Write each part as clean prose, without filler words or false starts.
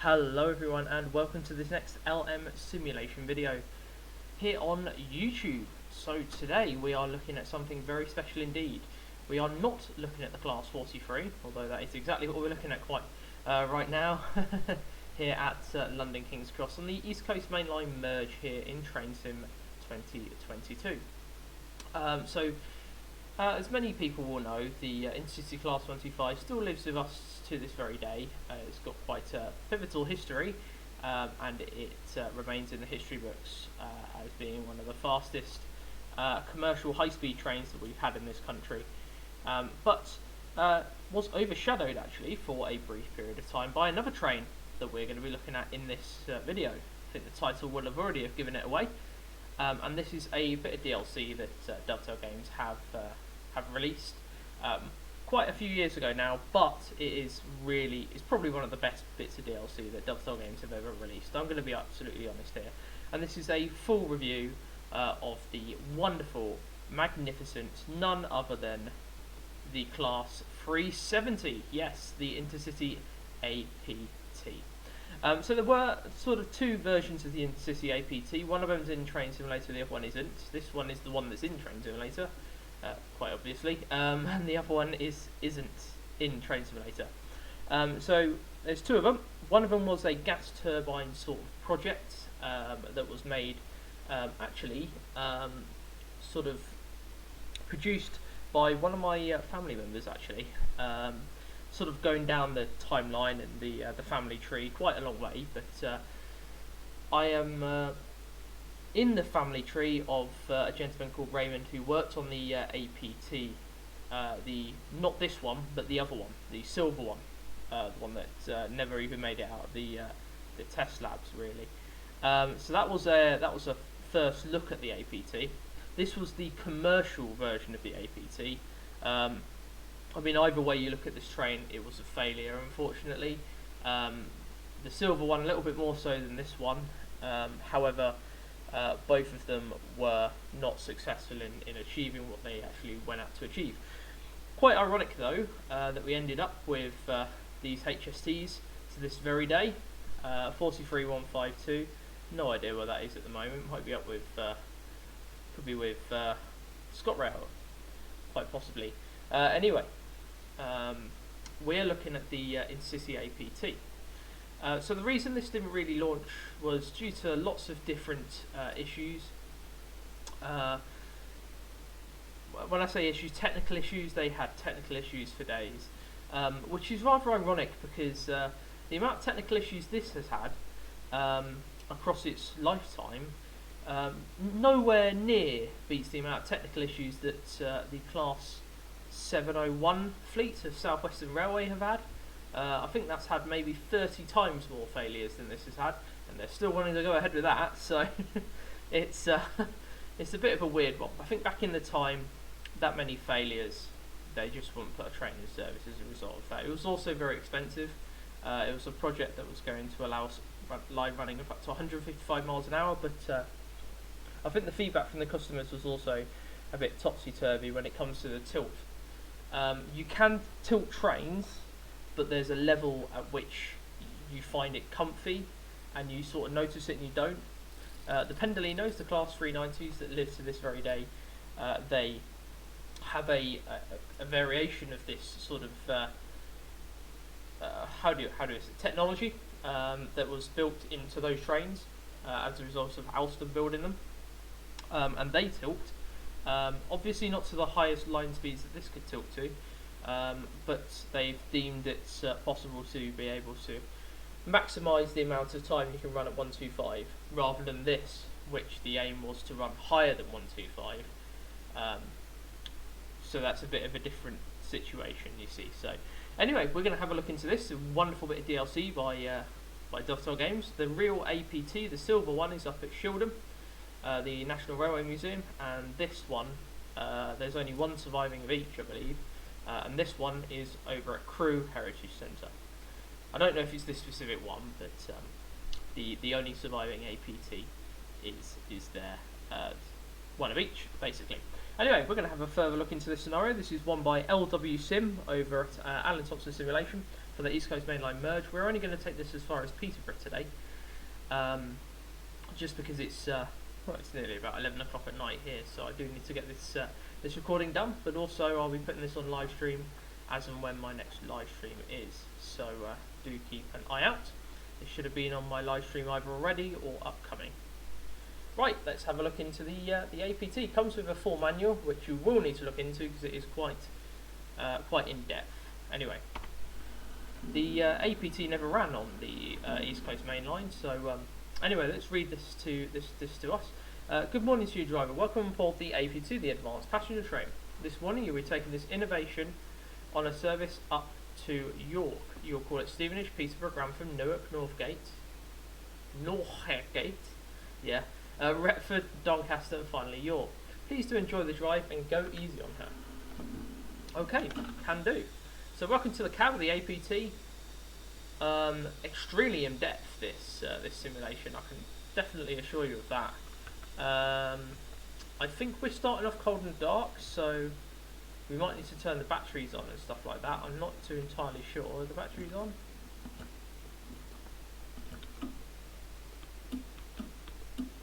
Hello everyone and welcome to this next LM simulation video here on YouTube. So today we are looking at something very special indeed. We are not looking at the Class 43, although that is exactly what we're looking at right now here at London King's Cross on the East Coast Mainline merge here in Train Sim 2022. As many people will know, the Intercity Class 125 still lives with us to this very day. It's got quite a pivotal history, and it remains in the history books as being one of the fastest commercial high-speed trains that we've had in this country. But was overshadowed actually for a brief period of time by another train that we're going to be looking at in this video. I think the title will have already given it away. And this is a bit of DLC that Dovetail Games have released quite a few years ago now, but it's probably one of the best bits of DLC that Dovetail Games have ever released. I'm going to be absolutely honest here, and this is a full review of the wonderful, magnificent, none other than the Class 370. Yes, the Intercity APT. So there were sort of two versions of the Intercity APT. One of them is in Train Simulator, the other one isn't. This one is the one that's in Train Simulator, quite obviously, and the other one isn't in Train Simulator. So there's two of them. One of them was a gas turbine sort of project that was made, sort of produced by one of my family members actually. Sort of going down the timeline and the family tree quite a long way, but I am in the family tree of a gentleman called Raymond who worked on the APT, not this one, but the other one, the silver one, the one that never even made it out of the test labs really. So that was a first look at the APT. This was the commercial version of the APT. I mean, either way you look at this train, it was a failure, unfortunately. The silver one a little bit more so than this one. However, both of them were not successful in achieving what they actually went out to achieve. Quite ironic, though, that we ended up with these HSTs to this very day. 43152. No idea where that is at the moment. Might be up with, could be with ScotRail, quite possibly. Anyway. We're looking at the Intercity APT. So the reason this didn't really launch was due to lots of different issues. When I say issues, technical issues, they had technical issues for days, which is rather ironic because the amount of technical issues this has had across its lifetime nowhere near beats the amount of technical issues that the Class 701 fleet of South Western Railway have had. I think that's had maybe 30 times more failures than this has had, and they're still wanting to go ahead with that, so it's a bit of a weird one. I think back in the time, that many failures, they just wouldn't put a train in service as a result of that. It was also very expensive. It was a project that was going to allow us live running of up to 155 miles an hour, but I think the feedback from the customers was also a bit topsy-turvy when it comes to the tilt. You can tilt trains, but there's a level at which you find it comfy and you sort of notice it and you don't. The Pendolinos, the Class 390s that live to this very day, they have a variation of this sort of technology that was built into those trains as a result of Alstom building them, and they tilt. Obviously not to the highest line speeds that this could tilt to, but they've deemed it possible to be able to maximise the amount of time you can run at 125 rather than this, which the aim was to run higher than 125. So that's a bit of a different situation, you see. So anyway, we're going to have a look into this. A wonderful bit of DLC by Dovetail Games. The real APT, the silver one, is up at Shildon, the National Railway Museum, and this one, there's only one surviving of each, I believe, and this one is over at Crewe Heritage Centre. I don't know if it's this specific one, but the only surviving APT is there, one of each, basically. Anyway, we're going to have a further look into this scenario. This is one by LW Sim over at Alan Thompson Simulation. for the East Coast Main Line merge. We're only going to take this as far as Peterborough today, just because it's well, it's nearly about 11 o'clock at night here, so I do need to get this this recording done. But also, I'll be putting this on live stream as and when my next live stream is. So do keep an eye out. It should have been on my live stream either already or upcoming. Right, let's have a look into the APT. It comes with a full manual, which you will need to look into because it is quite in depth. Anyway, the APT never ran on the East Coast Main Line, so anyway, let's read this to us. Good morning to you, driver. Welcome aboard the APT, the Advanced Passenger Train. This morning you'll be taking this innovation on a service up to York. You'll call it Stevenage, Peterborough, Grantham, Newark, Northgate, yeah, Retford, Doncaster, and finally York. Please do enjoy the drive and go easy on her. Okay, can do. So welcome to the cab of the APT. Extremely in depth this simulation. I can definitely assure you of that. I think we're starting off cold and dark, so we might need to turn the batteries on and stuff like that. I'm not too entirely sure. Are the batteries on?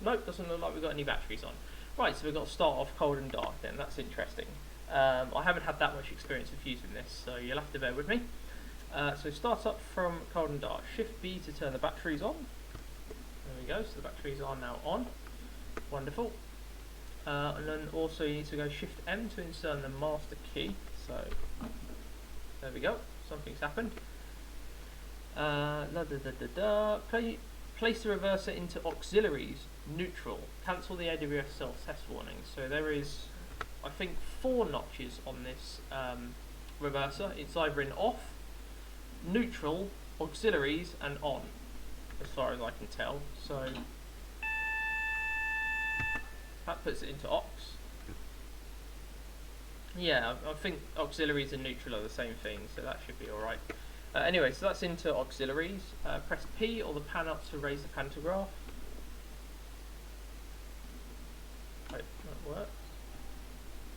Nope, doesn't look like we've got any batteries on. Right, so we've got to start off cold and dark then. That's interesting. I haven't had that much experience of using this, so you'll have to bear with me. So start up from cold and dark. Shift B to turn the batteries on. There we go, so the batteries are now on. Wonderful. And then also you need to go Shift M to insert the master key. So there we go, something's happened. Place the reverser into auxiliaries, neutral. Cancel the AWS self-test warning. So there is, I think, 4 notches on this reverser. It's either in off, neutral, auxiliaries, and on, as far as I can tell. So that puts it into aux. Yeah, I think auxiliaries and neutral are the same thing, so that should be alright. Anyway, so that's into auxiliaries. Press P or the pan up to raise the pantograph. Right, that works.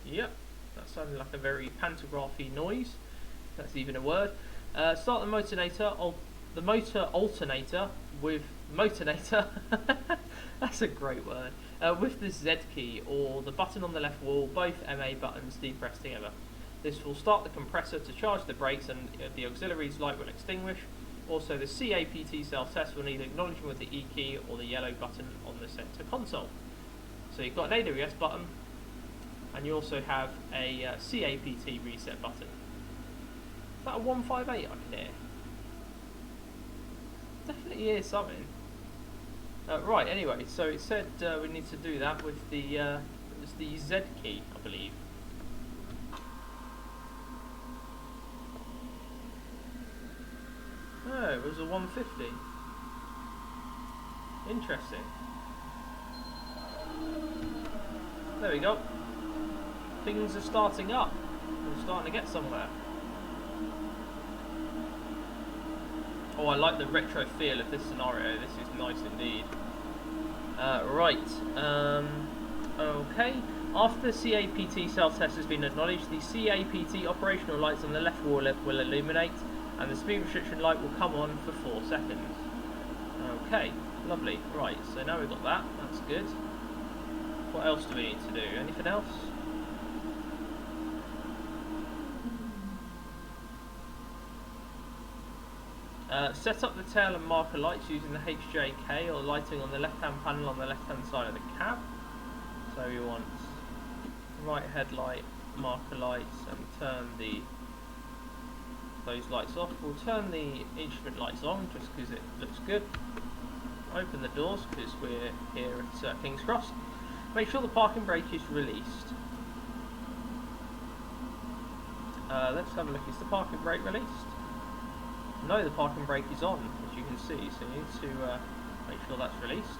Yep, that sounded like a very pantography noise. That's even a word. Start the motor alternator with motonator. That's a great word. With the Z key or the button on the left wall, both MA buttons depressed together. This will start the compressor to charge the brakes and the auxiliaries light will extinguish. Also, the CAPT self-test will need acknowledgement with the E key or the yellow button on the center console. So you've got an AWS button and you also have a CAPT reset button. Is that a 158 I can hear? Definitely hear something. Right, anyway, so it said we need to do that with the Z key, I believe. Oh, it was a 150. Interesting. There we go. Things are starting up. We're starting to get somewhere. Oh, I like the retro feel of this scenario. This is nice indeed. Right. Okay. After the CAPT self-test has been acknowledged, the CAPT operational lights on the left wall will illuminate, and the speed restriction light will come on for 4 seconds. Okay, lovely. Right, so now we've got that. That's good. What else do we need to do? Anything else? Set up the tail and marker lights using the HJK or lighting on the left-hand panel on the left-hand side of the cab. So we want right headlight, marker lights, and turn those lights off. We'll turn the instrument lights on just because it looks good. Open the doors because we're here at King's Cross. Make sure the parking brake is released. Let's have a look. Is the parking brake released? No, the parking brake is on, as you can see, so you need to make sure that's released.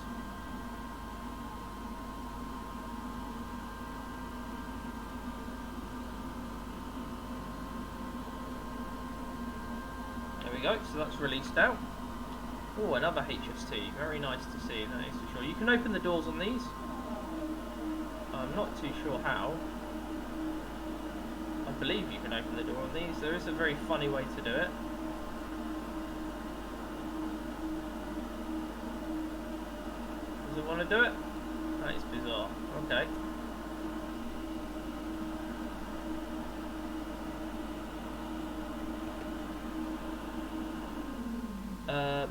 There we go, so that's released out. Oh, another HST, very nice to see, that is for sure. You can open the doors on these. I'm not too sure how. I believe you can open the door on these. There is a very funny way to do it. Doesn't want to do it? That is bizarre. Okay.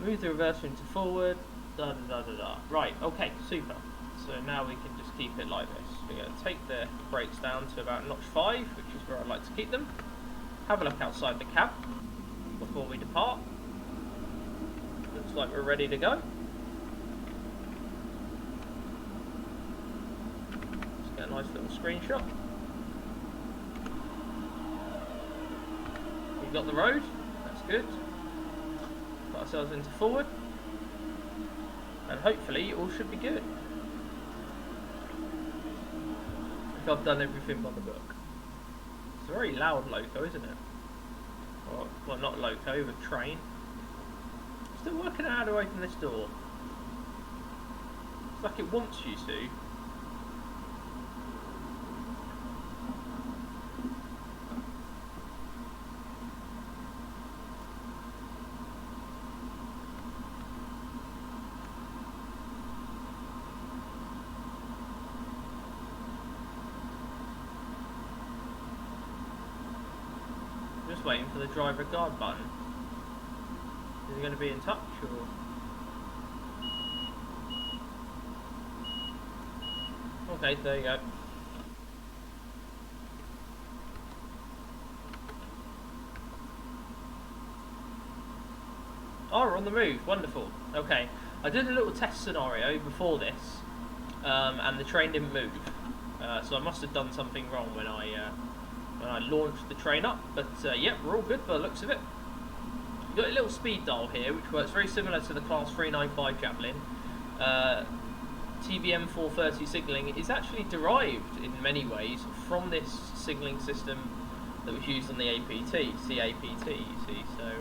Move the reverser into forward. Da da da da da. Right, okay, super. So now we can just keep it like this. We're going to take the brakes down to about notch 5, which is where I like to keep them. Have a look outside the cab before we depart. Looks like we're ready to go. Let's get a nice little screenshot. We've got the road, that's good. Put ourselves into forward. And hopefully all should be good. I think I've done everything by the book. It's a very loud loco, isn't it? Well, not loco, but train. Still working out how to open this door. It's like it wants you to. Just waiting for the driver guard button. Is he going to be in touch or? Okay, there you go. Oh, we're on the move. Wonderful. Okay, I did a little test scenario before this, and the train didn't move. So I must have done something wrong when I launched the train up. But yeah, we're all good by the looks of it. We've got a little speed dial here, which works very similar to the Class 395 Javelin. TBM 430 signalling is actually derived in many ways from this signalling system that was used on the APT, CAPT, you see. So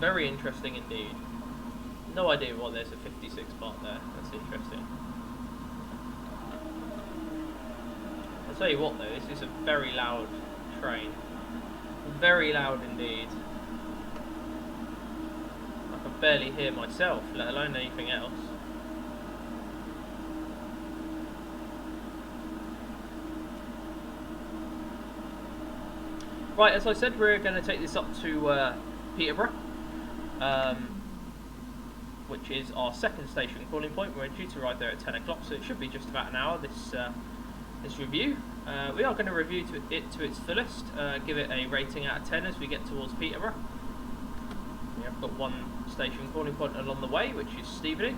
very interesting indeed. No idea why there's a 56 part there. That's interesting. I'll tell you what though, this is a very loud train. Very loud indeed. I can barely hear myself, let alone anything else. Right, as I said, we're going to take this up to Peterborough, which is our second station calling point. We're due to arrive there at 10 o'clock, so it should be just about an hour, this review. We are going to review it to its fullest, give it a rating out of 10 as we get towards Peterborough. We have got one station calling point along the way, which is Stevenage.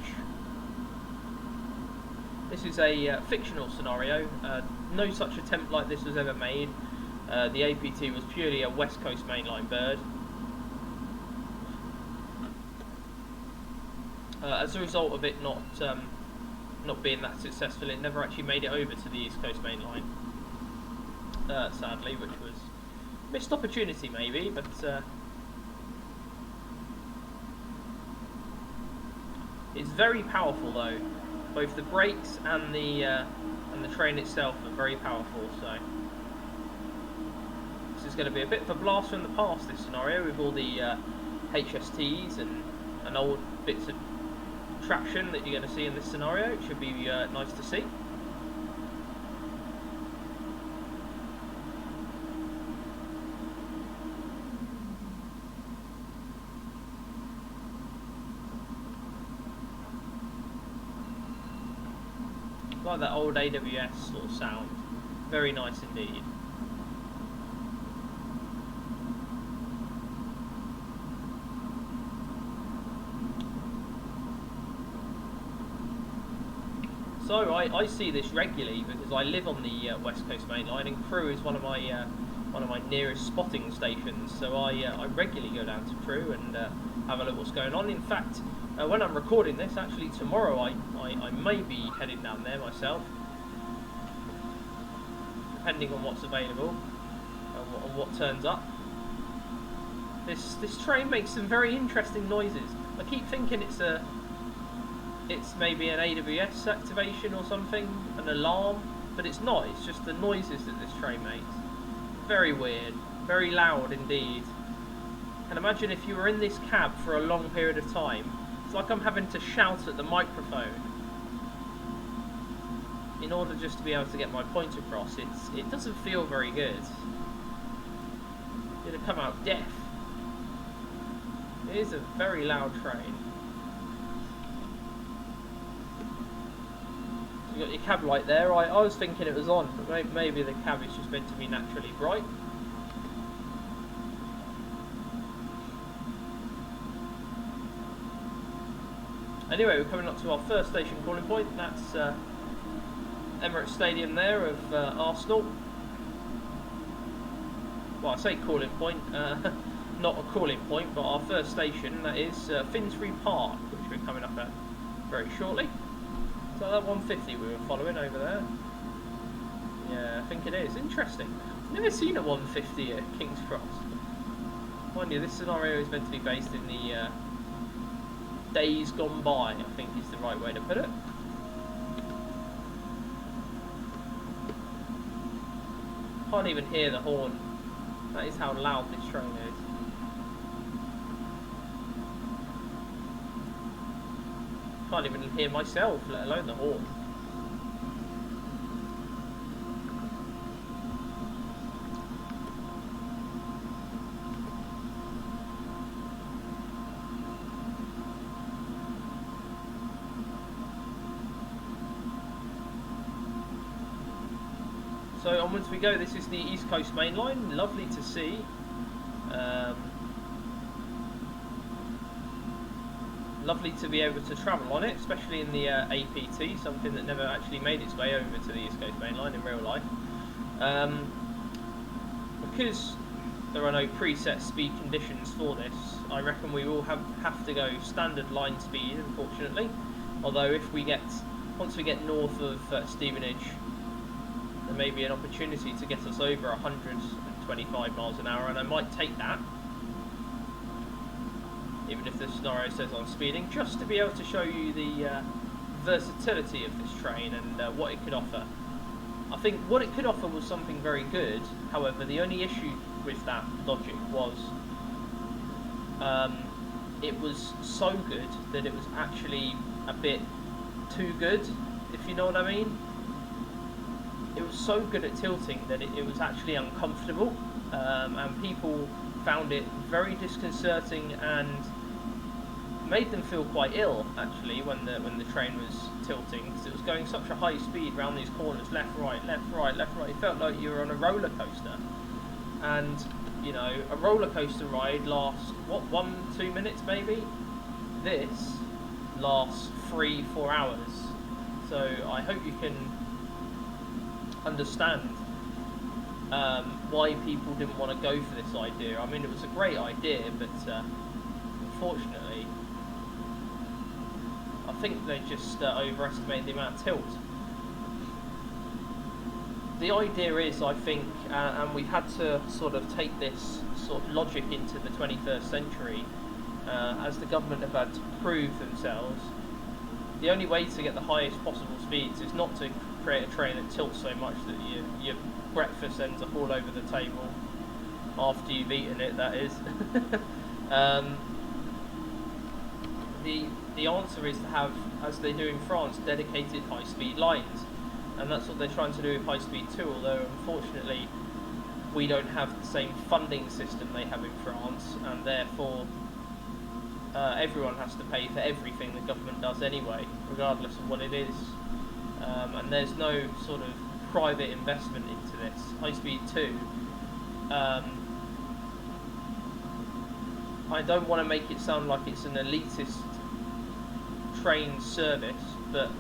This is a fictional scenario. No such attempt like this was ever made. The APT was purely a West Coast mainline bird. As a result of it not being that successful, it never actually made it over to the East Coast mainline. Sadly, which was missed opportunity maybe, but it's very powerful though. Both the brakes and the train itself are very powerful. So this is going to be a bit of a blast from the past, this scenario, with all the HSTs and old bits of traction that you're going to see in this scenario. It should be nice to see. Like that old AWS sort of sound. Very nice indeed. So I see this regularly because I live on the West Coast Main Line, and Crewe is one of my nearest spotting stations. So I regularly go down to Crewe and have a look what's going on. In fact, when I'm recording this, actually tomorrow I may be heading down there myself, depending on what's available and what turns up. This train makes some very interesting noises. I keep thinking it's maybe an AWS activation or something, an alarm, but it's not. It's just the noises that this train makes. Very weird, very loud indeed. And imagine if you were in this cab for a long period of time, It's like I'm having to shout at the microphone in order just to be able to get my point across. It doesn't feel very good. You're gonna come out deaf. It is a very loud train. You got your cab light there. I was thinking it was on, but maybe the cab is just meant to be naturally bright. Anyway, we're coming up to our first station calling point. That's Emirates Stadium there of Arsenal. Well, I say calling point, not a calling point, but our first station, that is Finsbury Park, which we're coming up at very shortly. So that 150 we were following over there. Yeah, I think it is. Interesting. Never seen a 150 at King's Cross. Mind you, this scenario is meant to be based in the days gone by, I think is the right way to put it. Can't even hear the horn. That is how loud this train is. Can't even hear myself, let alone the horn. So onwards we go. This is the East Coast Main Line. Lovely to see. Lovely to be able to travel on it, especially in the APT, something that never actually made its way over to the East Coast Main Line in real life. Because there are no preset speed conditions for this, I reckon we will have to go standard line speed, unfortunately. Although once we get north of Stevenage, there may be an opportunity to get us over 125 miles an hour, and I might take that, even if the scenario says I'm speeding, just to be able to show you the versatility of this train and what it could offer. I think what it could offer was something very good. However, the only issue with that logic was it was so good that it was actually a bit too good, if you know what I mean. It was so good at tilting that it was actually uncomfortable, and people found it very disconcerting and made them feel quite ill, actually, when the train was tilting, because it was going such a high speed around these corners, left, right, left, right, left, right. It felt like you were on a roller coaster. And you know, a roller coaster ride lasts what, 1-2 minutes maybe. This lasts 3-4 hours. So I hope you can understand why people didn't want to go for this idea. I mean, it was a great idea, but unfortunately, I think they just overestimated the amount of tilt. The idea is, I think, and we've had to sort of take this sort of logic into the 21st century, as the government have had to prove themselves. The only way to get the highest possible speeds is not to create a train that tilts so much that your breakfast ends up all over the table after you've eaten it, that is. The answer is to have, as they do in France, dedicated high-speed lines, and that's what they're trying to do with high-speed 2, although unfortunately we don't have the same funding system they have in France, and therefore everyone has to pay for everything the government does anyway, regardless of what it is. And there's no sort of private investment into this. High Speed 2, I don't want to make it sound like it's an elitist train service, but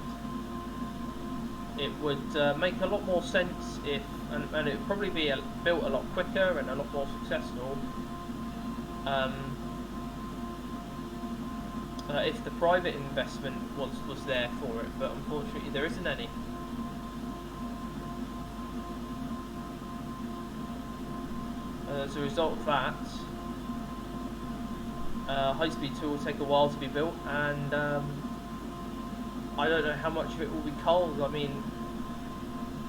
it would make a lot more sense if, and it would probably be built a lot quicker and a lot more successful, if the private investment was there for it, but unfortunately there isn't any. As a result of that, High Speed 2 will take a while to be built, and I don't know how much of it will be coal. I mean,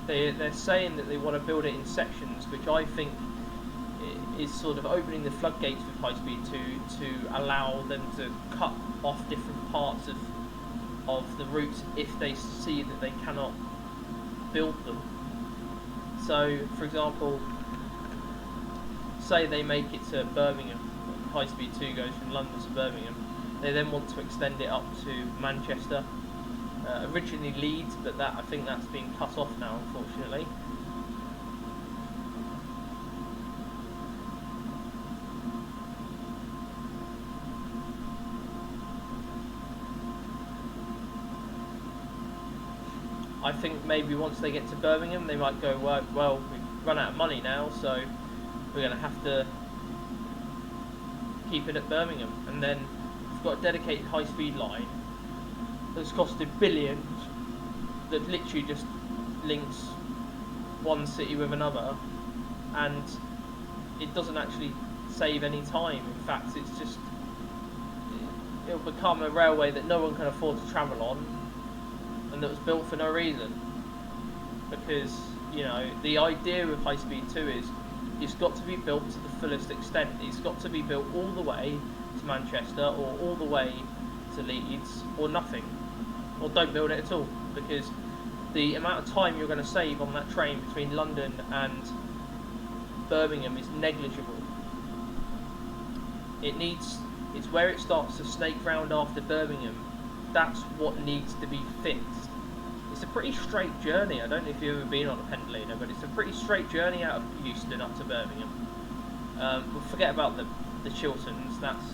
they're saying that they want to build it in sections, which I think is sort of opening the floodgates with High Speed 2 to allow them to cut off different parts of the routes if they see that they cannot build them. So, for example, say they make it to Birmingham, High Speed 2 goes from London to Birmingham, they then want to extend it up to Manchester. Originally Leeds, but I think that's been cut off now, unfortunately. I think maybe once they get to Birmingham, they might go, well, we've run out of money now, so we're going to have to keep it at Birmingham. And then we've got a dedicated high-speed line that's costed billions, that literally just links one city with another, and it doesn't actually save any time. In fact, it's just, it'll become a railway that no one can afford to travel on, and that was built for no reason. Because, you know, the idea of High Speed 2 is it's got to be built to the fullest extent. It's got to be built all the way to Manchester, or all the way to Leeds, or nothing, or don't build it at all, because the amount of time you're going to save on that train between London and Birmingham is negligible. It's where it starts to snake round after Birmingham. That's what needs to be fixed. It's a pretty straight journey. I don't know if you've ever been on a Pendolino, but it's a pretty straight journey out of Euston up to Birmingham. We'll forget about the Chilterns. That's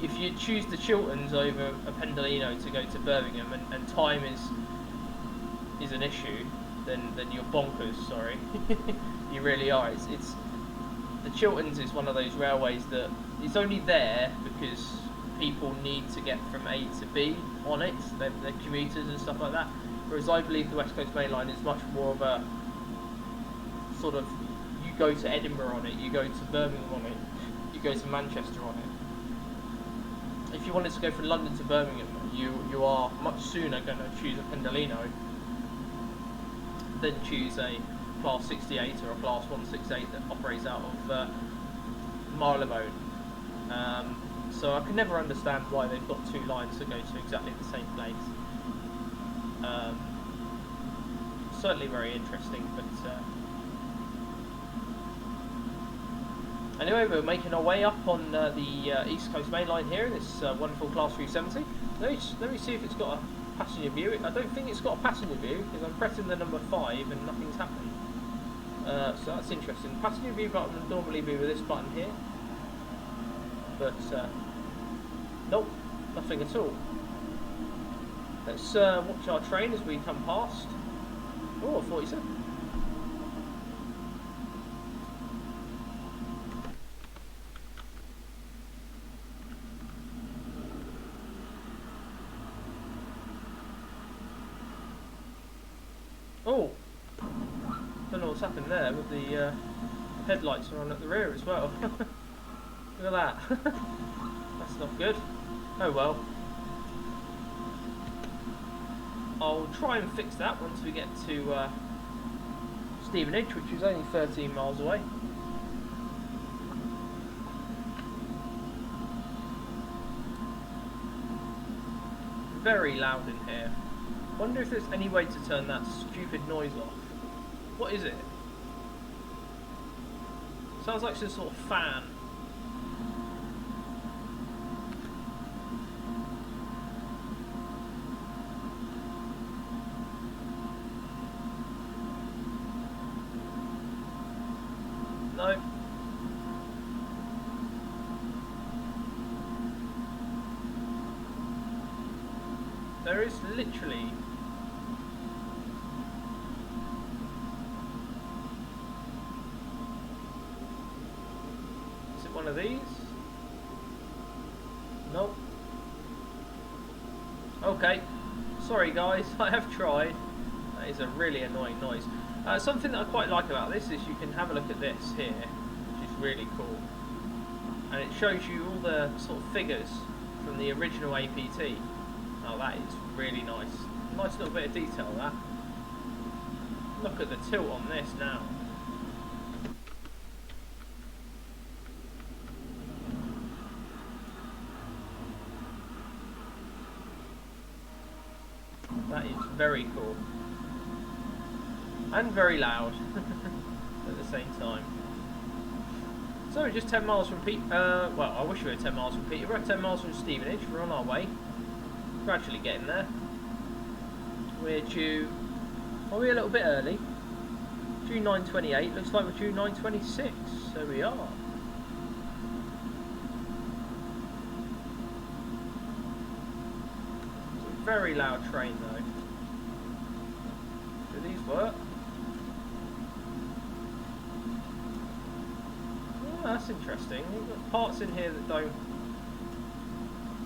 if you choose the Chilterns over a Pendolino to go to Birmingham, and time is an issue, then you're bonkers. Sorry, you really are. It's the Chilterns is one of those railways that it's only there because people need to get from A to B on it. They're commuters and stuff like that. Whereas I believe the West Coast Main Line is much more of a sort of, you go to Edinburgh on it, you go to Birmingham on it, you go to Manchester on it. If you wanted to go from London to Birmingham, you are much sooner going to choose a Pendolino than choose a Class 68 or a Class 168 that operates out of Marylebone. So I can never understand why they've got two lines that go to exactly the same place. Certainly very interesting, but anyway, we're making our way up on the East Coast Main Line here, this wonderful Class 370. Let me see if it's got a passenger view. I don't think it's got a passenger view, because I'm pressing the number 5 and nothing's happening. So that's interesting. Passenger view button would normally be with this button here, but nope, nothing at all. Let's watch our train as we come past. Oh, 47. Oh, don't know what's happened there, but the headlights are on at the rear as well. Look at that. That's not good. Oh well. I'll try and fix that once we get to Stevenage, which is only 13 miles away. Very loud in here. Wonder if there's any way to turn that stupid noise off. What is it? Sounds like some sort of fan. No. There is literally one of these? Nope. Okay. Sorry guys, I have tried. That is a really annoying noise. Something that I quite like about this is you can have a look at this here, which is really cool. And it shows you all the sort of figures from the original APT. Oh, that is really nice. Nice little bit of detail, that. Look at the tilt on this now. Very cool. And very loud at the same time. So we're just 10 miles from well, I wish we were 10 miles from Peter. We're at 10 miles from Stevenage. We're on our way. Gradually getting there. We're due... Are we a little bit early? Due 9:28. Looks like we're due 9:26. So we are. It's a very loud train though. Do these work? That's interesting. We've got parts in here that don't...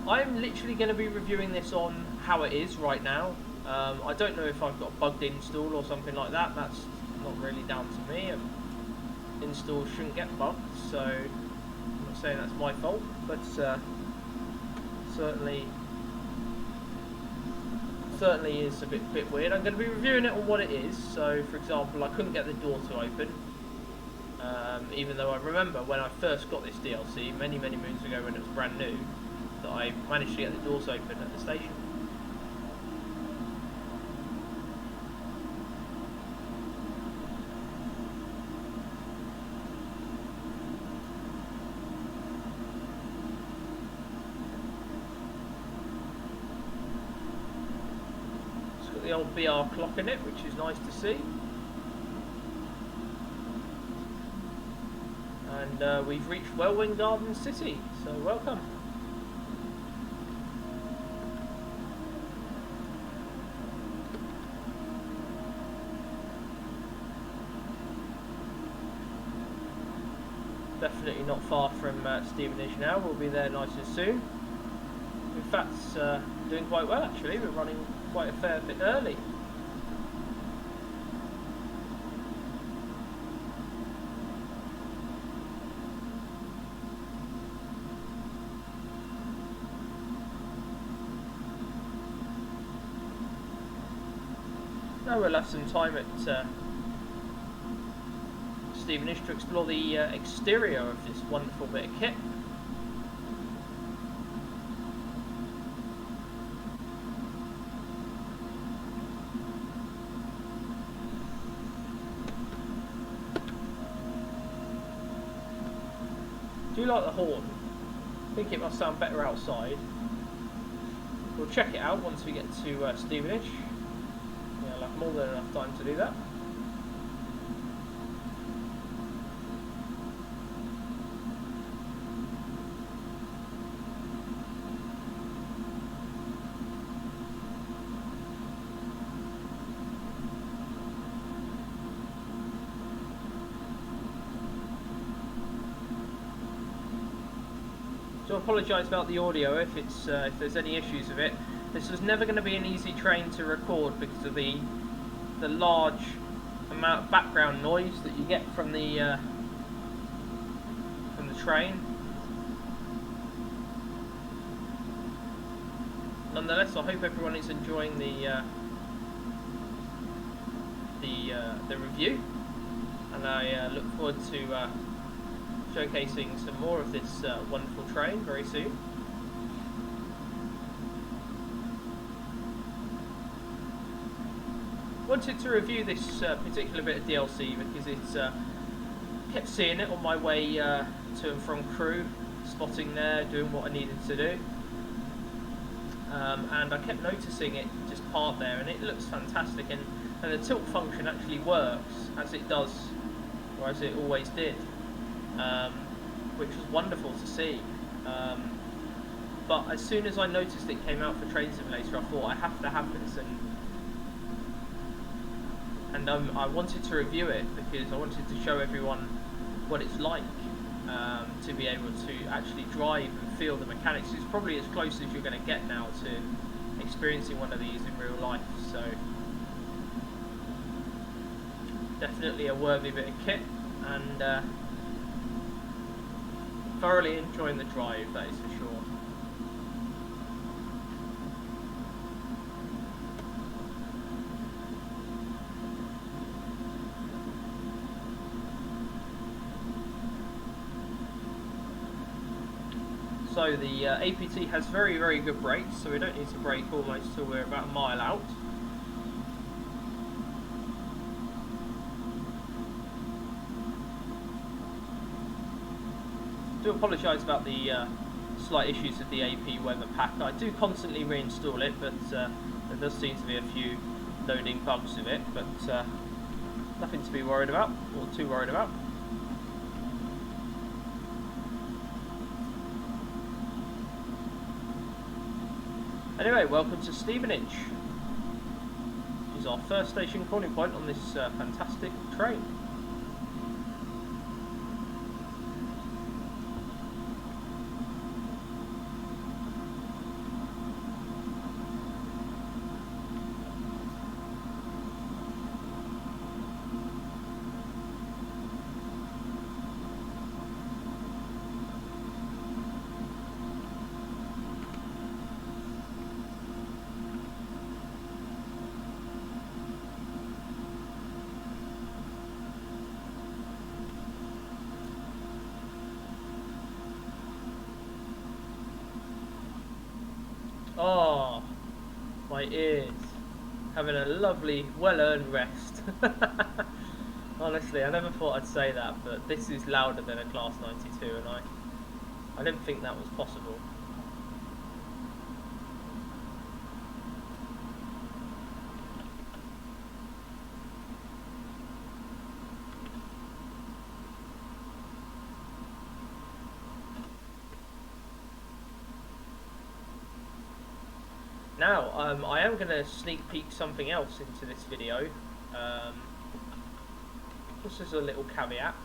I'm literally going to be reviewing this on how it is right now. I don't know if I've got a bugged install or something like that. That's not really down to me. Installs shouldn't get bugged, so I'm not saying that's my fault, but certainly is a bit weird. I'm going to be reviewing it on what it is. So, for example, I couldn't get the door to open. Even though I remember when I first got this DLC many moons ago when it was brand new, that I managed to get the doors open at the station. It's got the old BR clock in it, which is nice to see. And we've reached Welwyn Garden City, so welcome. Definitely not far from Stevenage now. We'll be there nice and soon. In fact, doing quite well actually. We're running quite a fair bit early. Now we'll have some time at Stevenage to explore the exterior of this wonderful bit of kit. Do you like the horn? I think it must sound better outside. We'll check it out once we get to Stevenage. I'll have more than enough time to do that. So I apologise about the audio if there's any issues with it. This was never going to be an easy train to record because of the large amount of background noise that you get from the train. Nonetheless, I hope everyone is enjoying the review, and I look forward to showcasing some more of this wonderful train very soon. Wanted to review this particular bit of DLC because it's kept seeing it on my way to and from crew, spotting there, doing what I needed to do, and I kept noticing it just parked there, and it looks fantastic, and the tilt function actually works as it does, or as it always did, which was wonderful to see. But as soon as I noticed it came out for Train Simulator, I thought I have to have this, and I wanted to review it because I wanted to show everyone what it's like to be able to actually drive and feel the mechanics. It's probably as close as you're going to get now to experiencing one of these in real life, so definitely a worthy bit of kit, and thoroughly enjoying the drive, that is for sure. So the APT has very good brakes, so we don't need to brake almost till we're about a mile out. do apologise about the slight issues with the AP weather pack. I do constantly reinstall it, but there does seem to be a few loading bugs with it, but nothing to be worried about, or too worried about. Anyway, welcome to Stevenage, which is our first station calling point on this fantastic train. Oh, my ears. Having a lovely, well-earned rest. Honestly, I never thought I'd say that, but this is louder than a Class 92, and I didn't think that was possible. Now, I am going to sneak peek something else into this video. This is a little caveat.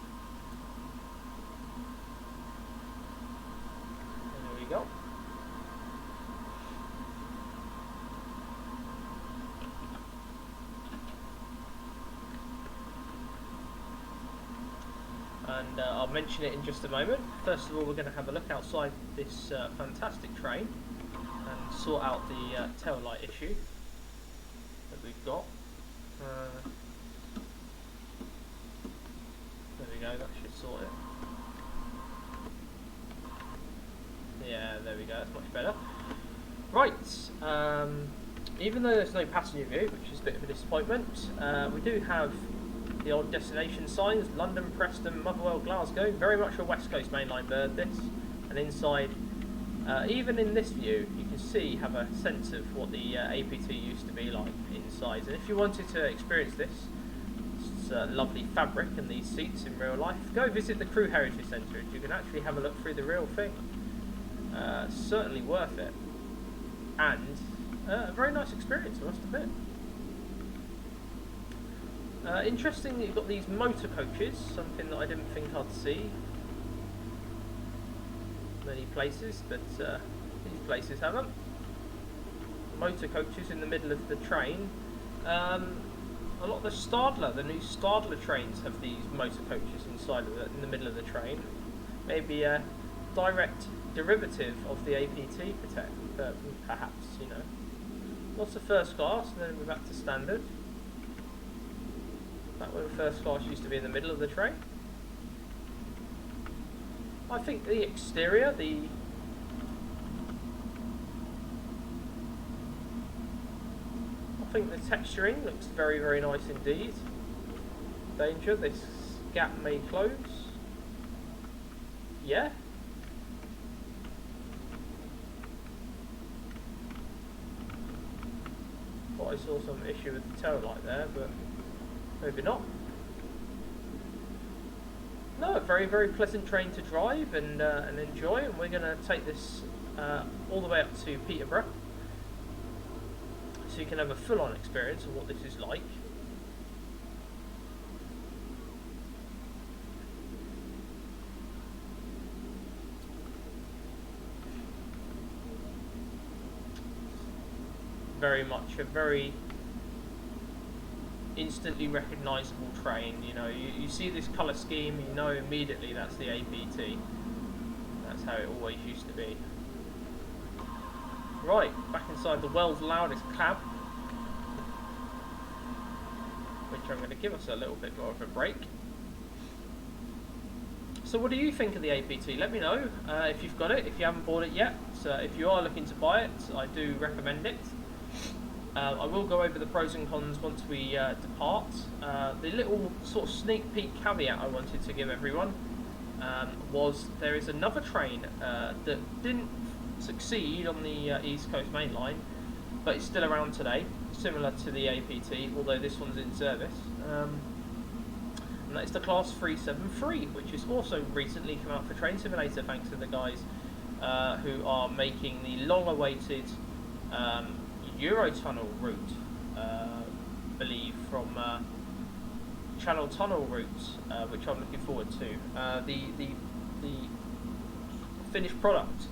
And there we go. And I'll mention it in just a moment. First of all, we're going to have a look outside this fantastic train and sort out the tail light issue that we've got. There we go, that should sort it. Yeah, there we go, that's much better. Right, even though there's no passenger view, which is a bit of a disappointment, we do have the old destination signs: London, Preston, Motherwell, Glasgow. Very much a West Coast mainline bird, this. And inside, even in this view, you can see, have a sense of what the APT used to be like inside. And if you wanted to experience this lovely fabric and these seats in real life, go visit the Crew Heritage Centre, and you can actually have a look through the real thing. Certainly worth it, and a very nice experience, I must admit. Interesting that you've got these motor coaches, something that I didn't think I'd see many places, but these places have them. Motor coaches in the middle of the train. A lot of the new Stadler trains have these motor coaches inside of it, in the middle of the train. Maybe a direct derivative of the APT perhaps, you know. Lots of first class, and then we're back to standard. Back when first class used to be in the middle of the train. I think the exterior, I think the texturing looks very, very nice indeed. Danger, this gap may close. Yeah. Thought I saw some issue with the tail light there, but maybe not. No, a very, very pleasant train to drive and enjoy, and we're going to take this all the way up to Peterborough, so you can have a full-on experience of what this is like. Very much a very instantly recognisable train. You know, you see this colour scheme, you know immediately that's the APT. That's how it always used to be. Right, back inside the world's loudest cab, which I'm going to give us a little bit more of a break. So what do you think of the APT? Let me know if you've got it, if you haven't bought it yet. So if you are looking to buy it, I do recommend it. I will go over the pros and cons once we depart. The little sort of sneak peek caveat I wanted to give everyone. was there is another train that didn't succeed on the East Coast Main Line, but it's still around today, similar to the APT, although this one's in service. And that's the Class 373, which has also recently come out for Train Simulator, thanks to the guys who are making the long-awaited Eurotunnel route, I believe, from Channel Tunnel routes, which I'm looking forward to. The finished product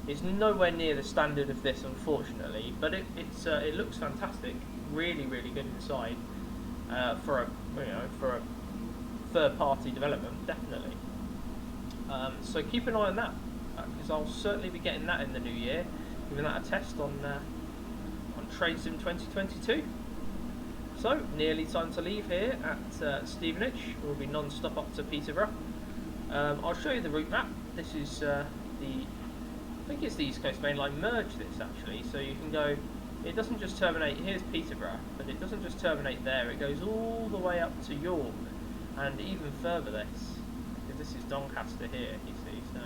is nowhere near the standard of this, unfortunately, but it looks fantastic, really good inside for a third-party development, definitely. So keep an eye on that, because I'll certainly be getting that in the new year, giving that a test on Train Sim 2022. So nearly time to leave here at Stevenage. We'll be non-stop up to Peterborough. I'll show you the route map. This is I think it's the East Coast Main Line merge this actually, so you can go, it doesn't just terminate, here's Peterborough, but it doesn't just terminate there, it goes all the way up to York, and even further this, because this is Doncaster here, you see, so.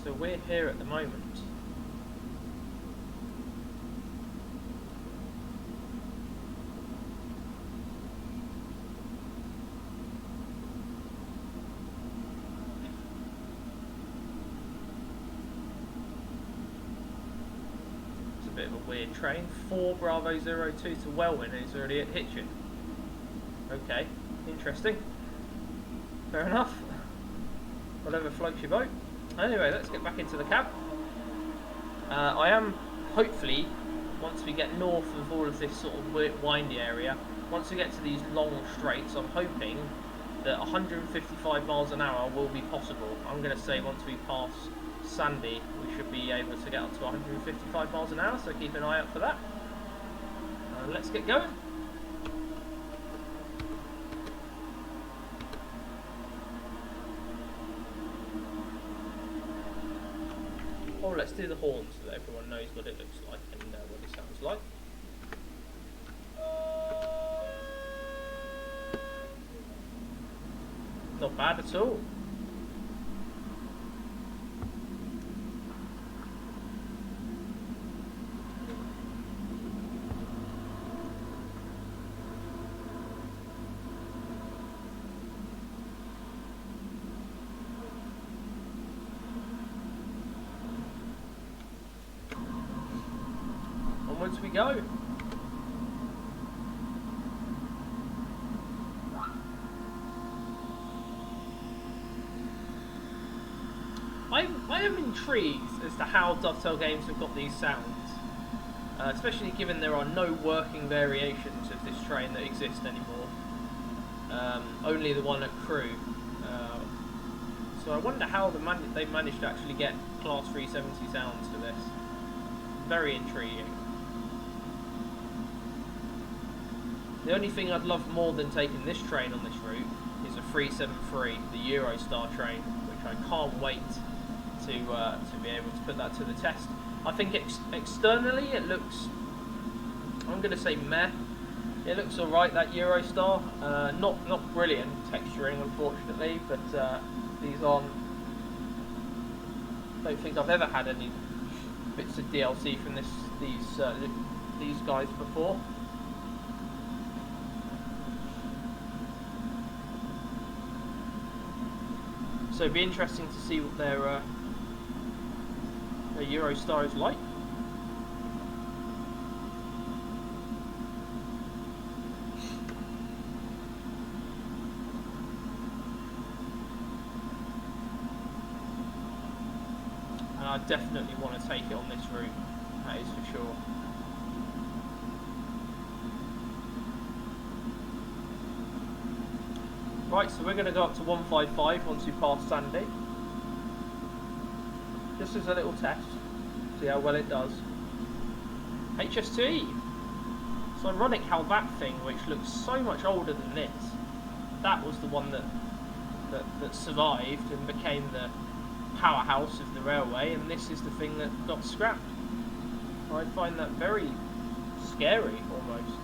So we're here at the moment. Bit of a weird train. 4 Bravo 02 to Welwyn, and it's already at Hitchin. Okay, interesting. Fair enough. Whatever floats your boat. Anyway, let's get back into the cab. I am, hopefully, once we get north of all of this sort of windy area, once we get to these long straights, I'm hoping that 155 miles an hour will be possible. I'm going to say once we pass Sandy, we should be able to get up to 155 miles an hour, so keep an eye out for that. Let's get going. Oh, let's do the horn so that everyone knows what it looks like and what it sounds like. Not bad at all. Onwards we go. I am intrigued as to how Dovetail Games have got these sounds, especially given there are no working variations of this train that exist anymore. Only the one at Crewe. So I wonder how they've managed to actually get Class 370 sounds for this. Very intriguing. The only thing I'd love more than taking this train on this route is a 373, the Eurostar train, which I can't wait to be able to put that to the test. I think externally it looks, I'm going to say meh. It looks alright, that Eurostar. Not brilliant texturing, unfortunately, but these on. Don't think I've ever had any bits of DLC from these guys before. So it'd be interesting to see what their Eurostar is like. And I definitely want to take it on this route, that is for sure. Right, so we're going to go up to 155 once we pass Sandy. Just as a little test, see how well it does. HST! It's ironic how that thing, which looks so much older than this, that was the one that survived and became the powerhouse of the railway, and this is the thing that got scrapped. I find that very scary, almost.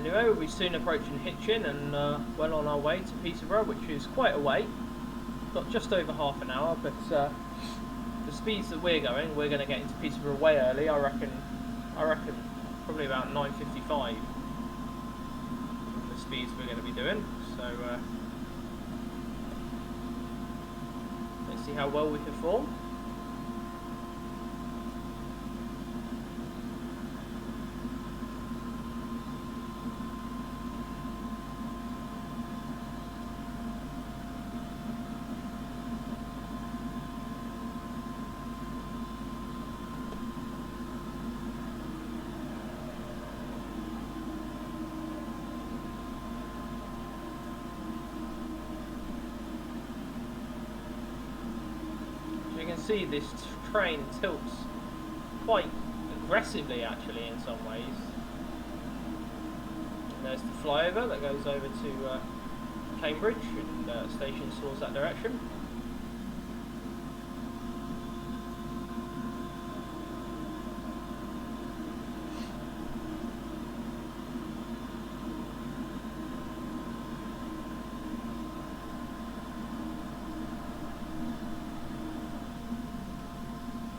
Anyway, we'll be soon approaching Hitchin and well on our way to Peterborough, which is quite a way. Got just over half an hour, but the speeds that we're going to get into Peterborough way early. I reckon probably about 9:55. The speeds we're going to be doing. So let's see how well we perform. See, this train tilts quite aggressively actually in some ways. And there's the flyover that goes over to Cambridge and stations towards that direction.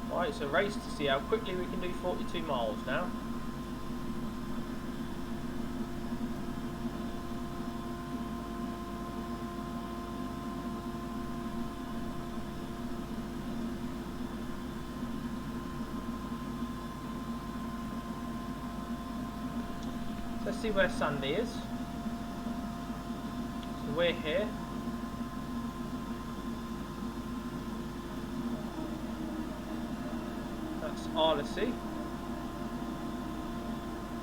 Right, it's a race to see how quickly we can do 42 miles now. Let's see where Sandy is. So we're here. Arlesey,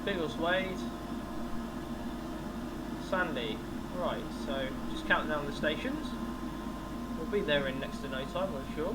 Biggleswade, Sandy. Right, so just counting down the stations. We'll be there in next to no time, I'm sure.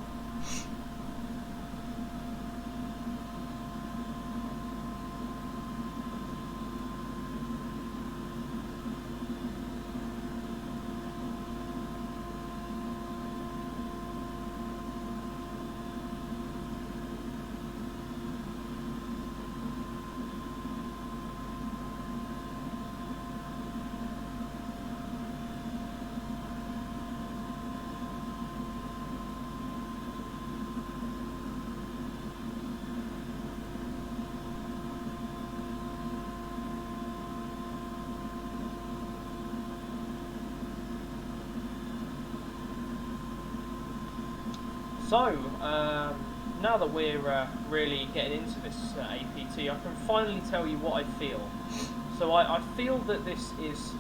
So, now that we're really getting into this APT, I can finally tell you what I feel. So I feel that this is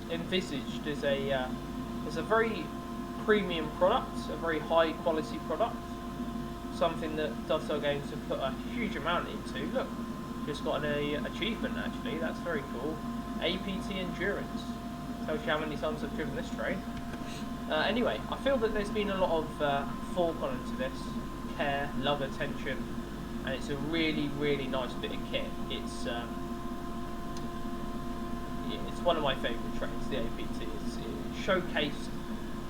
envisaged as a very premium product, a very high quality product, something that Dovetail Games have put a huge amount into. Look, just got an achievement actually, that's very cool. APT Endurance, tells you how many times I've driven this train. Anyway, I feel that there's been a lot of thought gone into this, care, love, attention, and it's a really, really nice bit of kit. It's one of my favourite trains, the APT. It showcased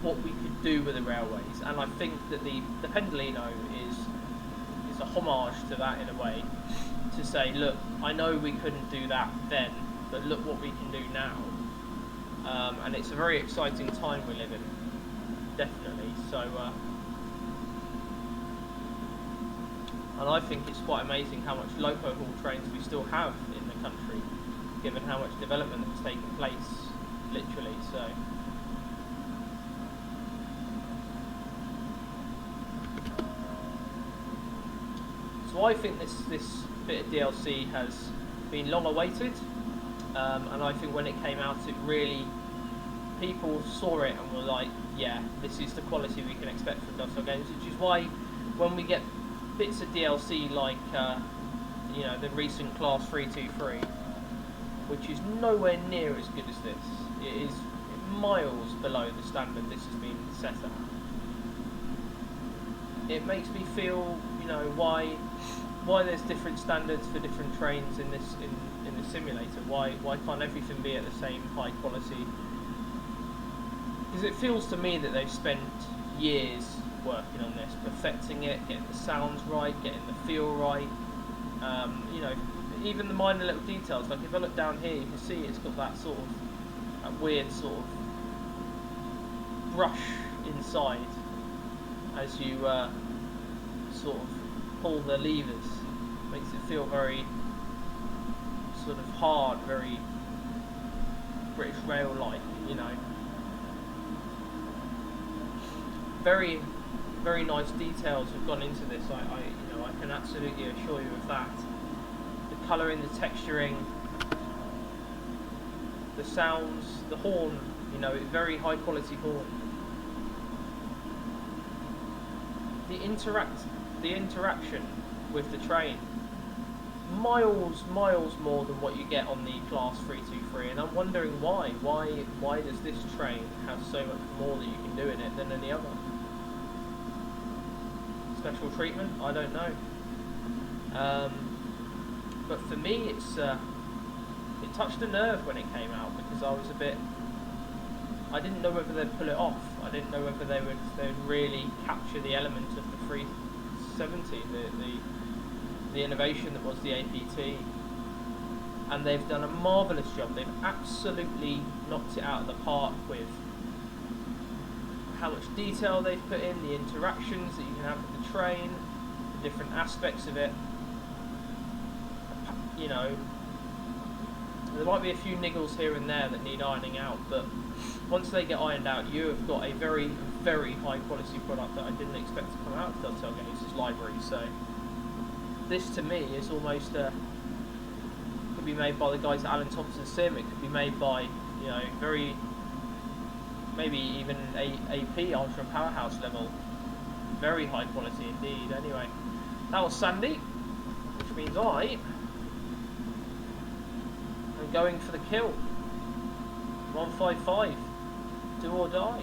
what we could do with the railways, and I think that the Pendolino is a homage to that in a way, to say, look, I know we couldn't do that then, but look what we can do now. And it's a very exciting time we live in, definitely. So, and I think it's quite amazing how much loco haul trains we still have in the country, given how much development has taken place, literally. So I think this bit of DLC has been long awaited, and I think when it came out, it really, people saw it and were like, yeah, this is the quality we can expect from Dovetail Games, which is why when we get bits of DLC like you know, the recent Class 323, which is nowhere near as good as this, it is miles below the standard this has been set at. It makes me feel, you know, why there's different standards for different trains in this in the simulator. Why can't everything be at the same high quality? Because it feels to me that they've spent years working on this, perfecting it, getting the sounds right, getting the feel right. You know, even the minor little details. Like if I look down here, you can see it's got that sort of that weird sort of brush inside as you sort of pull the levers. Makes it feel very sort of hard, very British Rail-like, you know. Very, very nice details have gone into this. I can absolutely assure you of that. The colouring, the texturing, the sounds, the horn, you know, very high quality horn. The interaction with the train, miles more than what you get on the Class 323, and I'm wondering why does this train have so much more that you can do in it than any other? Special treatment? I don't know. But for me, it touched a nerve when it came out, because I didn't know whether they'd pull it off. I didn't know whether they would really capture the element of the 370, the innovation that was the APT. And they've done a marvellous job. They've absolutely knocked it out of the park with how much detail they've put in, the interactions that you can have with the train, the different aspects of it. You know, there might be a few niggles here and there that need ironing out, but once they get ironed out, you have got a very, very high quality product that I didn't expect to come out of Dovetail Games' library. So this to me is almost could be made by the guys at Alan Thompson Sim. It could be made by, you know, very, maybe even AP Ultra and Powerhouse level. Very high quality indeed. Anyway, that was Sandy, which means I am going for the kill. 155. Do or die.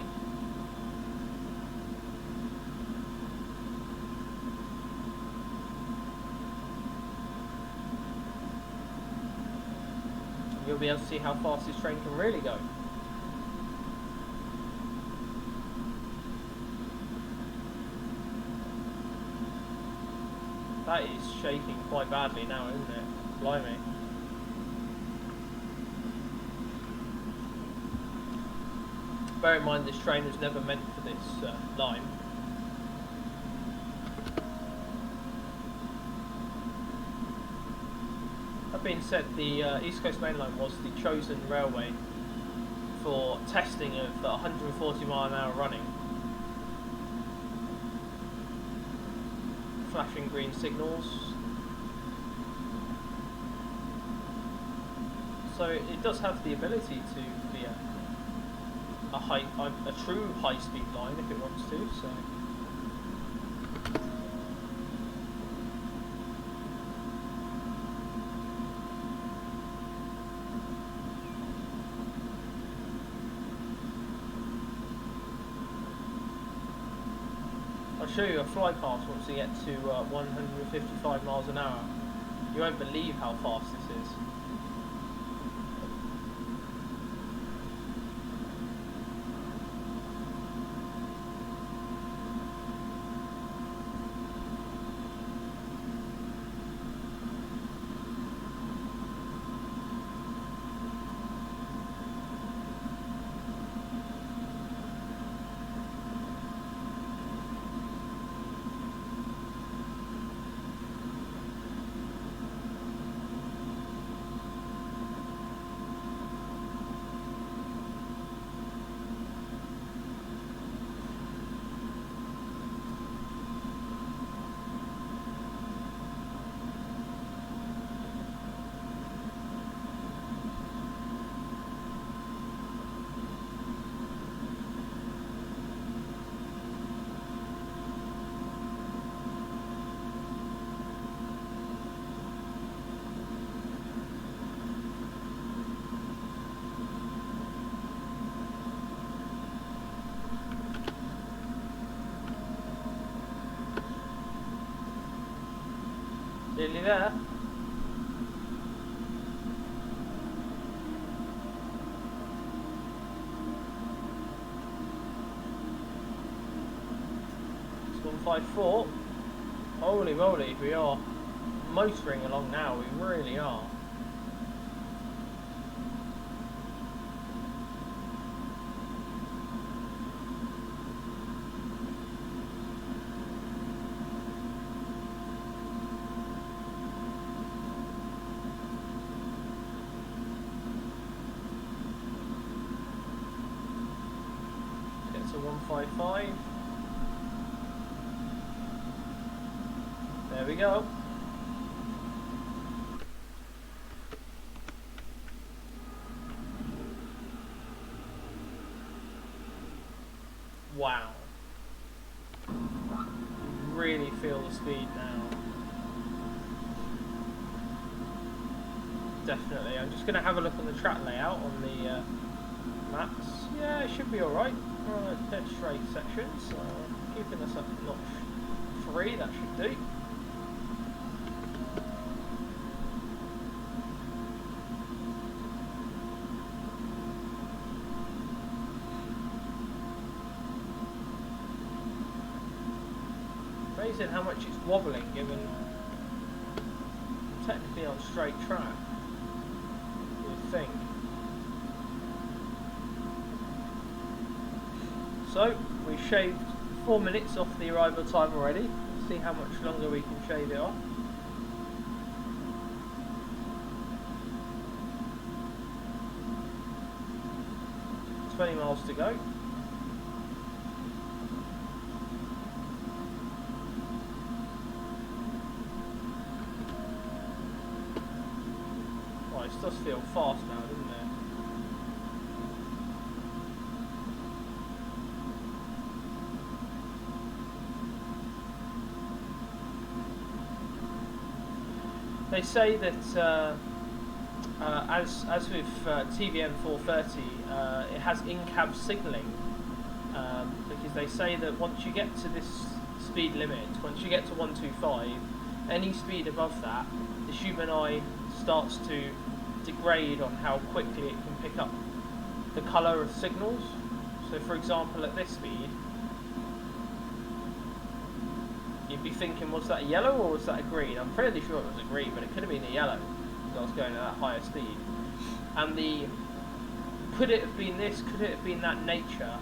You'll be able to see how fast this train can really go. That is shaking quite badly now, isn't it? Blimey. Bear in mind this train was never meant for this line. That being said, the East Coast Main Line was the chosen railway for testing of 140-mile-an-hour running. Flashing green signals. So it does have the ability to be a true high-speed line if it wants to. So I'll show you a fly past once we get to 155 miles an hour. You won't believe how fast this is. Nearly there. It's 154. Holy moly, we are motoring along now, we really are. Get to 155. There we go. Wow. Really feel the speed now. Definitely. I'm just going to have a look on the track layout on the maps. Yeah, it should be alright. We're on a dead straight section, so keeping us up to notch 3, that should do. Amazing how much it's wobbling given I'm technically on straight track, you would think. So we shaved 4 minutes off the arrival time already. Let's see how much longer we can shave it off. $20 miles to go. It does feel fast now, doesn't it? They say that as with TVM 430, it has in-cab signalling because they say that once you get to this speed limit, once you get to 125, any speed above that, the human eye starts to degrade on how quickly it can pick up the colour of signals. So for example, at this speed, you'd be thinking, was that a yellow or was that a green? I'm fairly sure it was a green, but it could have been a yellow because I was going at that higher speed. And the could it have been this, could it have been that nature,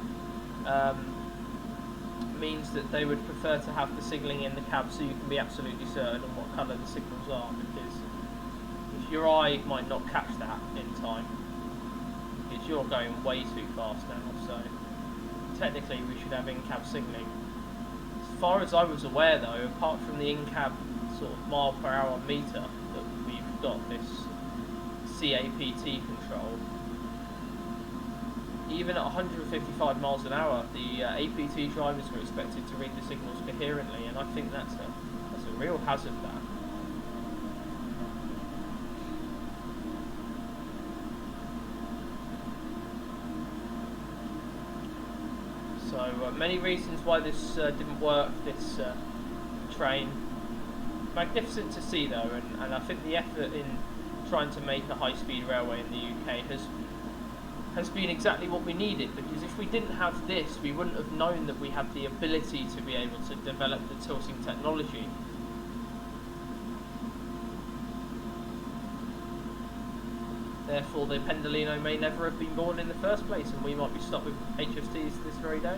means that they would prefer to have the signalling in the cab so you can be absolutely certain on what colour the signals are, because your eye might not catch that in time because you're going way too fast now. So technically we should have in-cab signalling. As far as I was aware though, apart from the in-cab sort of mile per hour meter that we've got, this APT control, even at 155 miles an hour the APT drivers were expected to read the signals coherently, and I think that's a real hazard, that. So many reasons why this didn't work, this train. Magnificent to see though, and I think the effort in trying to make a high-speed railway in the UK has been exactly what we needed, because if we didn't have this, we wouldn't have known that we had the ability to be able to develop the tilting technology. Therefore, the Pendolino may never have been born in the first place, and we might be stuck with HFTs this very day.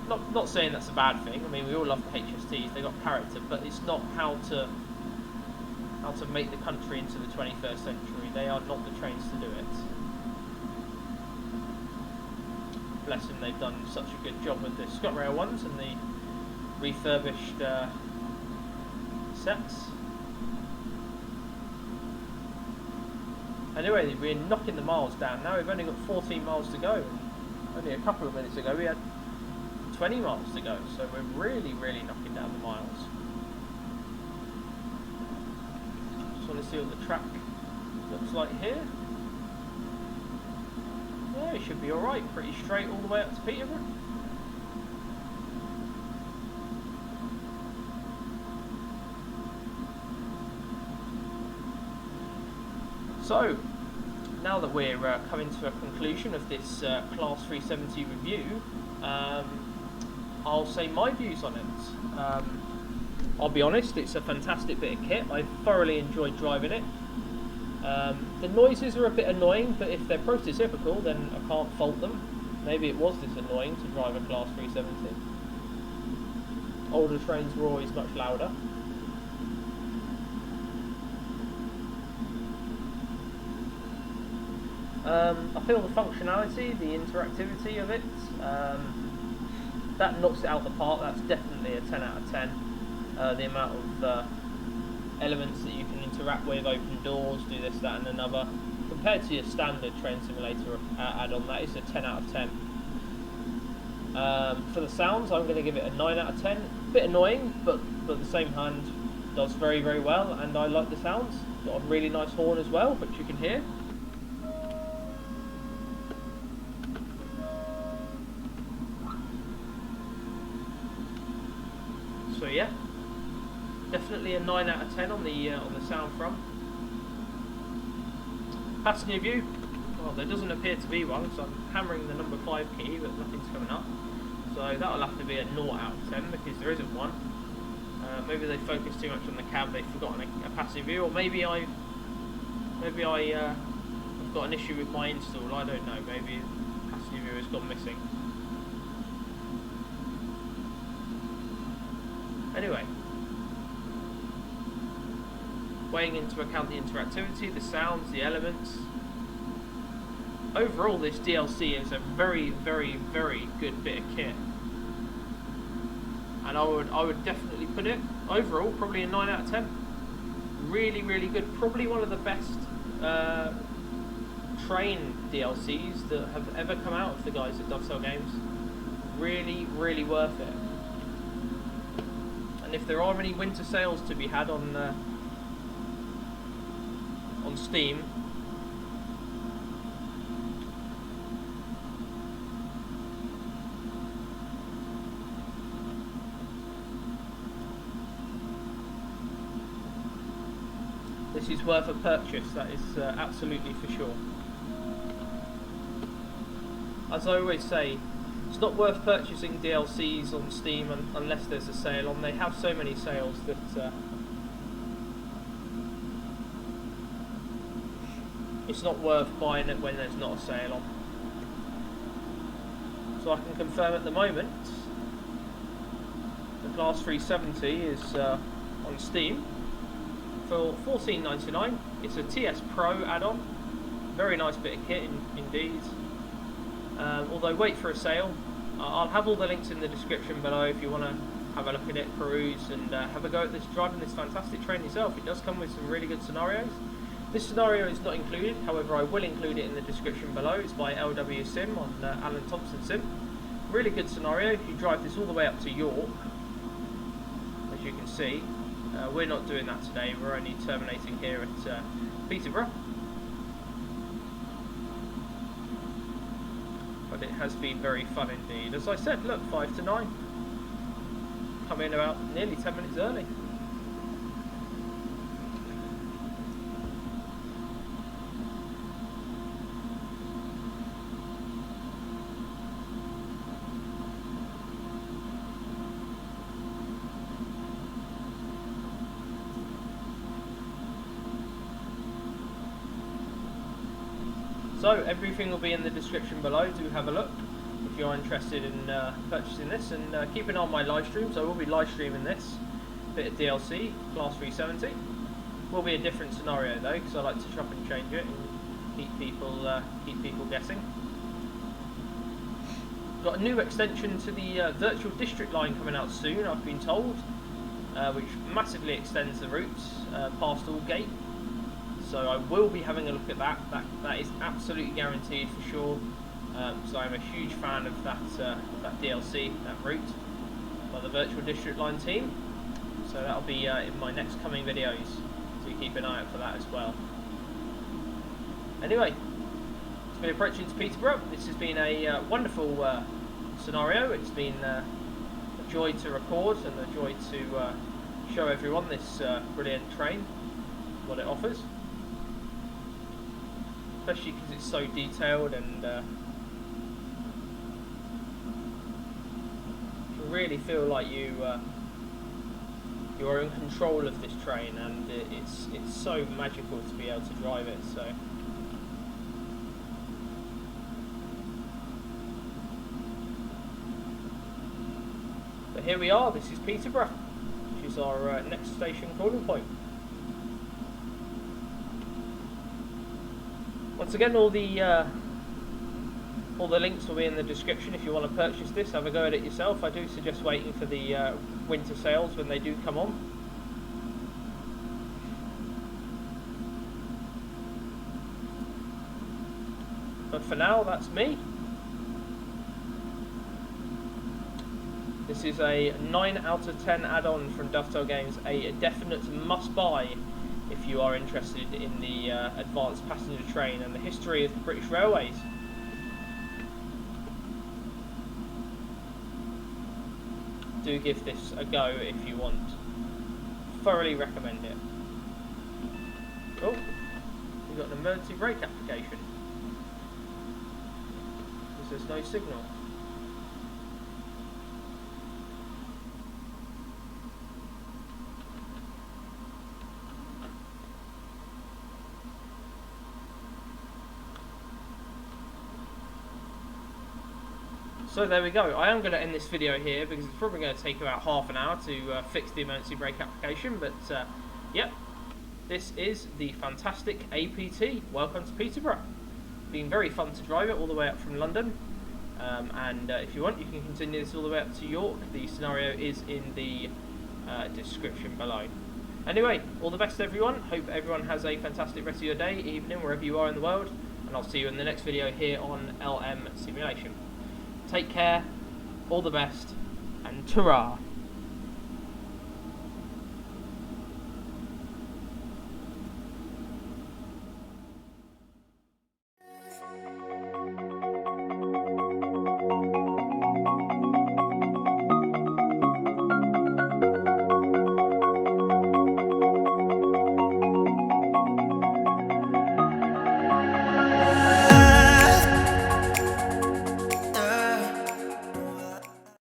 Not saying that's a bad thing. I mean, we all love the HFTs; they got character, but it's not how to make the country into the 21st century. They are not the trains to do it. Bless them, they've done such a good job with the ScotRail ones and the refurbished sets. Anyway, we're knocking the miles down now. We've only got 14 miles to go. Only a couple of minutes ago we had 20 miles to go, so we're really knocking down the miles. Just want to see what the track looks like here. Yeah, it should be alright, pretty straight all the way up to Peterborough. So, now that we're coming to a conclusion of this Class 370 review, I'll say my views on it. I'll be honest, it's a fantastic bit of kit. I thoroughly enjoyed driving it. The noises are a bit annoying, but if they're prototypical, then I can't fault them. Maybe it was this annoying to drive a Class 370. Older trains were always much louder. I feel the functionality, the interactivity of it, that knocks it out the park. That's definitely a 10 out of 10. The amount of elements that you can interact with, open doors, do this, that and another, compared to your standard train simulator add-on, that is a 10 out of 10. For the sounds, I'm going to give it a 9 out of 10. A bit annoying, but the same hand does very, very well, and I like the sounds. Got a really nice horn as well, which you can hear. So yeah, definitely a 9 out of 10 on the sound front. Passenger view, well, there doesn't appear to be one, so I'm hammering the number 5 key, but nothing's coming up. So that'll have to be a 0 out of 10 because there isn't one. Maybe they focused too much on the cab, they've forgotten a passenger view, or maybe I've got an issue with my install. I don't know. Maybe passenger view has gone missing. Anyway, weighing into account the interactivity, the sounds, the elements. Overall, this DLC is a very, very, very good bit of kit, and I would definitely put it overall probably a 9 out of 10. Really, really good. Probably one of the best train DLCs that have ever come out of the guys at Dovetail Games. Really, really worth it. And if there are any winter sales to be had on Steam, this is worth a purchase, that is absolutely for sure. As I always say, it's not worth purchasing DLCs on Steam unless there's a sale on. They have so many sales that it's not worth buying it when there's not a sale on. So I can confirm at the moment the Class 370 is on Steam for $14.99. It's a TS Pro add-on. Very nice bit of kit indeed. Although wait for a sale. I'll have all the links in the description below if you want to have a look at it, peruse, and have a go at driving this fantastic train yourself. It does come with some really good scenarios. This scenario is not included, however I will include it in the description below. It's by LW Sim on Alan Thompson Sim. Really good scenario. If you drive this all the way up to York, as you can see, we're not doing that today. We're only terminating here at Peterborough. But it has been very fun indeed. As I said, look, 5 to 9. Come in about nearly 10 minutes early. So everything will be in the description below. Do have a look if you're interested in purchasing this, and keep an eye on my live streams. I will be live streaming this bit of DLC, Class 370. Will be a different scenario though, because I like to chop and change it and keep people guessing. Got a new extension to the virtual district line coming out soon, I've been told, which massively extends the routes past Aldgate. So I will be having a look at that. That is absolutely guaranteed for sure. So I'm a huge fan of that DLC, that route, by the Virtual District Line team. So that'll be in my next coming videos. So keep an eye out for that as well. Anyway, as we approach into Peterborough, this has been a wonderful scenario. It's been a joy to record and a joy to show everyone this brilliant train, what it offers. Especially because it's so detailed, and you really feel like you You are in control of this train, and it's so magical to be able to drive it. So. But here we are. This is Peterborough, which is our next station calling point. Once again, all the links will be in the description if you want to purchase this. Have a go at it yourself. I do suggest waiting for the winter sales when they do come on. But for now, that's me. This is a 9 out of 10 add-on from Dovetail Games, a definite must-buy if you are interested in the advanced passenger train and the history of the British Railways. Do give this a go if you want. Thoroughly recommend it. Oh, we've got an emergency brake application. Because there's no signal. So there we go. I am going to end this video here because it's probably going to take about half an hour to fix the emergency brake application. But yep, this is the fantastic APT. Welcome to Peterborough. Been very fun to drive it all the way up from London. And if you want, you can continue this all the way up to York. The scenario is in the description below. Anyway, all the best everyone. Hope everyone has a fantastic rest of your day, evening, wherever you are in the world. And I'll see you in the next video here on LM Simulation. Take care, all the best, and ta-ra!